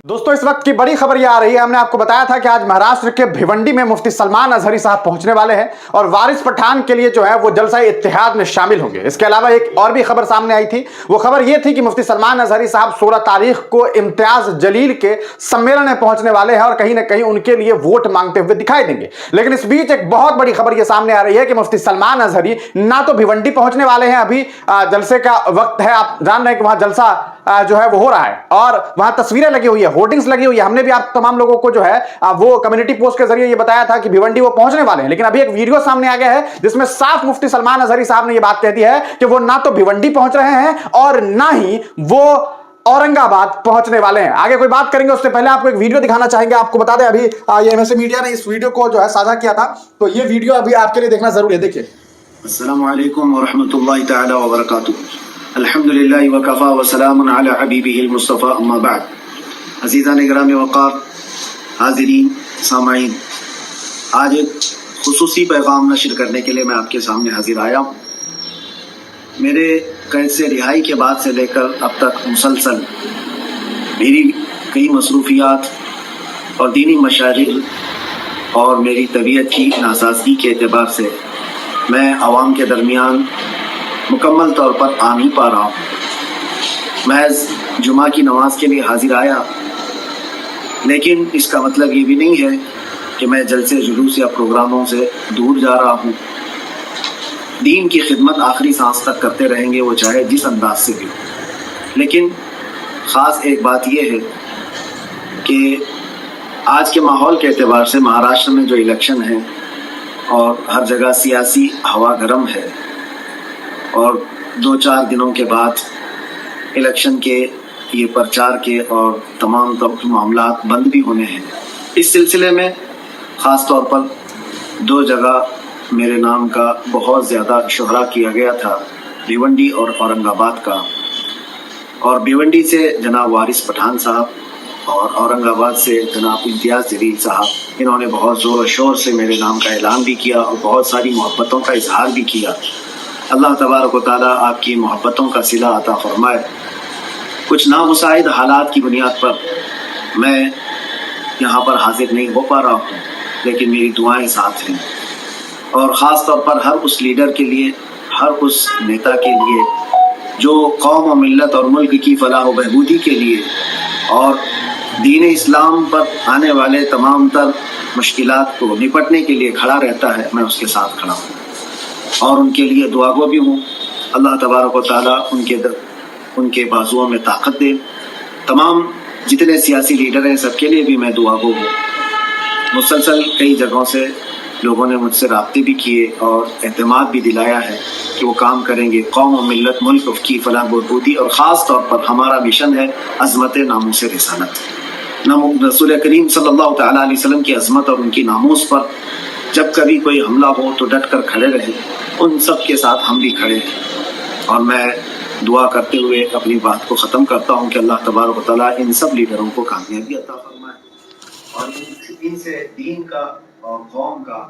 दोस्तों इस वक्त की बड़ी खबर ये आ रही है। हमने आपको बताया था कि आज महाराष्ट्र के भिवंडी में मुफ्ती सलमान अजहरी साहब पहुंचने वाले हैं और वारिस पठान के लिए जो है वो जलसा इत्तेहाद में शामिल होंगे। इसके अलावा एक और भी खबर सामने आई थी। वो खबर ये थी कि मुफ्ती सलमान अजहरी साहब 16 तारीख को इम्तियाज जलील के सम्मेलन में पहुंचने वाले हैं और कहीं ना कहीं उनके लिए वोट मांगते हुए दिखाई देंगे। लेकिन इस बीच एक बहुत बड़ी खबर ये सामने आ रही है कि मुफ्ती सलमान अजहरी ना तो भिवंडी पहुंचने वाले हैं, अभी जलसे का वक्त है, आप जान रहे हैं कि वहां जलसा जो है वो हो रहा है और वहां तस्वीरें लगी हुई है, होर्डिंग्स लगी हुई है। हमने भी आप तमाम लोगों को जो है वो कम्युनिटी पोस्ट के जरिए ये बताया था कि भिवंडी वो पहुंचने वाले हैं। लेकिन अभी एक वीडियो सामने आ गया है जिसमें साफ मुफ्ती सलमान अजहरी साहब ने ये बात कह दी है कि वो ना तो भिवंडी पहुंच रहे हैं और ना ही वो औरंगाबाद पहुंचने वाले हैं। आगे कोई बात करेंगे उससे पहले आपको एक वीडियो दिखाना चाहेंगे। आपको बता दें अभी ये एमएसए मीडिया ने इस वीडियो को जो है साझा किया था, तो ये वीडियो अभी आपके लिए देखना जरूरी है। देखिए। अस्सलामु अलैकुम व रहमतुल्लाहि तआला व बरकातुहू। अल्हम्दुलिल्लाहि व कफ़ा व सलामुन अला हबीबिहिल मुस्तफ़ा अम्मा बाद। अज़ीज़ान इकराम वक़ार, हाज़िरीन, सामाईन, आज एक खुसूसी पैगाम नशर करने के लिए मैं आपके सामने हाजिर आया हूँ। मेरे कैद से रिहाई के बाद से लेकर अब तक मुसलसल मेरी कई मसरूफियात और दीनी मशागिल और मेरी तबीयत की नासाज़गी के एतबार से मैं आवाम के दरमियान मुकम्मल तौर पर आ नहीं पा रहा हूँ। महज जुमा की नमाज के लिए हाजिर आया, लेकिन इसका मतलब ये भी नहीं है कि मैं जलसे जुलूस या प्रोग्रामों से दूर जा रहा हूँ। दीन की खिदमत आखिरी सांस तक करते रहेंगे, वो चाहे जिस अंदाज से भी हो। लेकिन ख़ास एक बात यह है कि आज के माहौल के एतबार से महाराष्ट्र में जो इलेक्शन है और हर जगह सियासी हवा गर्म है और 2-4 दिनों के बाद इलेक्शन के ये प्रचार के और तमाम मामला बंद भी होने हैं। इस सिलसिले में ख़ास तौर पर 2 जगह मेरे नाम का बहुत ज़्यादा शोहरा किया गया था, भिवंडी और औरंगाबाद का। और भिवंडी से जनाब वारिस पठान साहब और औरंगाबाद से जनाब इम्तियाज़ जलील साहब, इन्होंने बहुत ज़ोर शोर से मेरे नाम का ऐलान भी किया और बहुत सारी मोहब्बतों का इजहार भी किया। अल्लाह तबारक व तआला आपकी मोहब्बतों का सिला अता फरमाए। कुछ नामुसाइद हालात की बुनियाद पर मैं यहाँ पर हाजिर नहीं हो पा रहा हूँ, लेकिन मेरी दुआएं साथ हैं। और ख़ास तौर पर हर उस लीडर के लिए, हर उस नेता के लिए जो कौम और मिल्लत और मुल्क की फलाह व बहबूदी के लिए और दीन इस्लाम पर आने वाले तमाम तर मुश्किलात को निपटने के लिए खड़ा रहता है, मैं उसके साथ खड़ा हूँ और उनके लिए दुआगो भी हूँ। अल्लाह तबारक व तआला उनके बाजुओं में ताकत दे। तमाम जितने सियासी लीडर हैं सबके लिए भी मैं दुआगो हूँ। मुसलसल कई जगहों से लोगों ने मुझसे राब्ते भी किए और एतमाद भी दिलाया है कि वो काम करेंगे कौम और मिल्लत मुल्क की फलाह बहबूदी। और ख़ास तौर पर हमारा मिशन है अज़मत नामूस रिसालत। रसूल करीम सल्लल्लाहु तआला अलैहि वसल्लम की अज़मत और उनकी नामूस पर जब कभी कोई हमला हो तो डट कर खड़े रहे। उन सब के साथ हम भी खड़े हैं और मैं दुआ करते हुए अपनी बात को ख़त्म करता हूँ कि अल्लाह तबारक व तआला इन सब लीडरों को कामयाबी अता फरमाए और इनसे दीन का और कौम का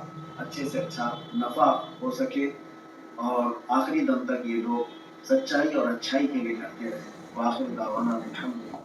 अच्छे से अच्छा नफ़ा हो सके और आखिरी दम तक ये लोग सच्चाई और अच्छाई के लिए करते रहे। वाखिर दावाना अल्हम्दुलिल्लाह।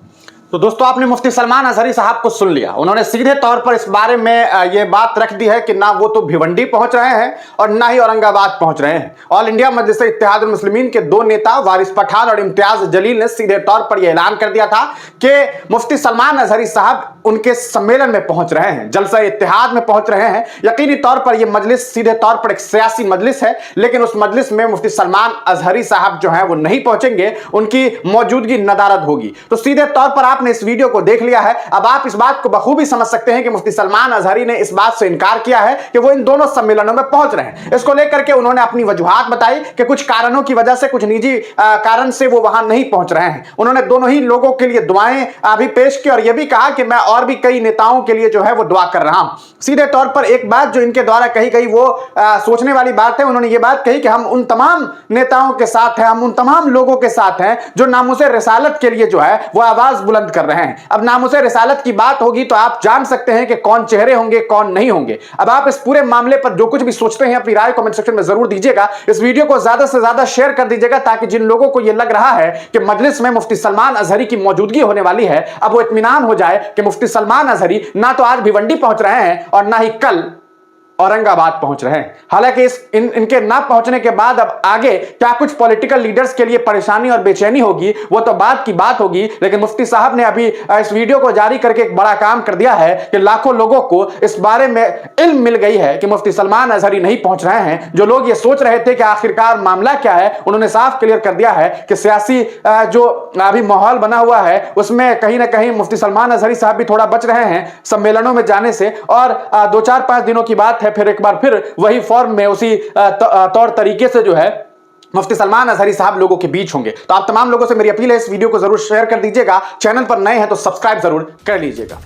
तो दोस्तों आपने मुफ्ती सलमान अजहरी साहब को सुन लिया। उन्होंने सीधे तौर पर इस बारे में ये बात रख दी है कि ना वो तो भिवंडी पहुंच रहे हैं और ना ही औरंगाबाद पहुंच रहे हैं। ऑल इंडिया मजलिस इत्तेहादुल मुस्लिमीन के 2 नेता वारिस पठान और इम्तियाज जलील ने सीधे तौर पर यह ऐलान कर दिया था कि मुफ्ती सलमान अजहरी साहब उनके सम्मेलन में पहुंच रहे हैं, जलसा इत्तेहाद में पहुंच रहे हैं। यकीनी तौर पर यह मजलिस सीधे तौर पर एक सियासी मजलिस है, लेकिन उस मजलिस में मुफ्ती सलमान अजहरी साहब जो है वो नहीं पहुंचेंगे, उनकी मौजूदगी नदारद होगी। तो सीधे तौर पर आपने इस वीडियो को देख लिया है। अब आप इस बात को बखूबी समझ सकते हैं कि मुफ्ती सलमान अजहरी ने इस बात से इनकार किया है कि वो इन दोनों सम्मेलनों में पहुंच रहे हैं। इसको लेकर के उन्होंने अपनी वजूहात बताई कि कुछ कारणों की वजह से, कुछ निजी कारण से वो वहां नहीं पहुंच रहे हैं। उन्होंने दोनों ही लोगों के लिए दुआएं भी पेश की और यह भी कहा कि मैं और भी कई नेताओं के लिए जो है वो दुआ कर रहा हूं। सीधे तौर पर एक बात जो इनके द्वारा कही गई वो सोचने वाली बात है। उन्होंने ये बात कही कि हम उन तमाम नेताओं के साथ हैं, हम उन तमाम लोगों के साथ हैं जो नामूस रिसालत के लिए जो है वो आवाज बुलंद कर रहे हैं। अब नामुसे रिसालत की बात होगी तो आप जान सकते हैं कि कौन चेहरे होंगे कौन नहीं होंगे। अब आप इस पूरे मामले पर जो कुछ भी सोचते हैं अपनी राय कमेंट सेक्शन में जरूर दीजिएगा। इस वीडियो को ज्यादा से ज्यादा शेयर कर दीजिएगा ताकि जिन लोगों को यह लग रहा है कि मजलिस में मुफ्ती सलमान अजहरी की मौजूदगी होने वाली है, अब वो इत्मीनान हो जाए कि मुफ्ती सलमान अजहरी ना तो आज भिवंडी पहुंच रहे हैं और ना ही कल औरंगाबाद पहुंच रहे हैं। हालांकि इनके ना पहुंचने के बाद अब आगे क्या कुछ पॉलिटिकल लीडर्स के लिए परेशानी और बेचैनी होगी वो तो बात की बात होगी, लेकिन मुफ्ती साहब ने अभी इस वीडियो को जारी करके एक बड़ा काम कर दिया है कि लाखों लोगों को इस बारे में इल्म मिल गई है कि मुफ्ती सलमान अजहरी नहीं पहुंच रहे हैं। जो लोग ये सोच रहे थे कि आखिरकार मामला क्या है, उन्होंने साफ क्लियर कर दिया है कि सियासी जो अभी माहौल बना हुआ है उसमें कहीं ना कहीं मुफ्ती सलमान अजहरी साहब भी थोड़ा बच रहे हैं सम्मेलनों में जाने से, और 2-4-5 दिनों की बात है फिर एक बार फिर वही फॉर्म में उसी तौर तरीके से जो है मुफ्ती सलमान अजहरी साहब लोगों के बीच होंगे। तो आप तमाम लोगों से मेरी अपील है इस वीडियो को जरूर शेयर कर दीजिएगा। चैनल पर नए हैं तो सब्सक्राइब जरूर कर लीजिएगा।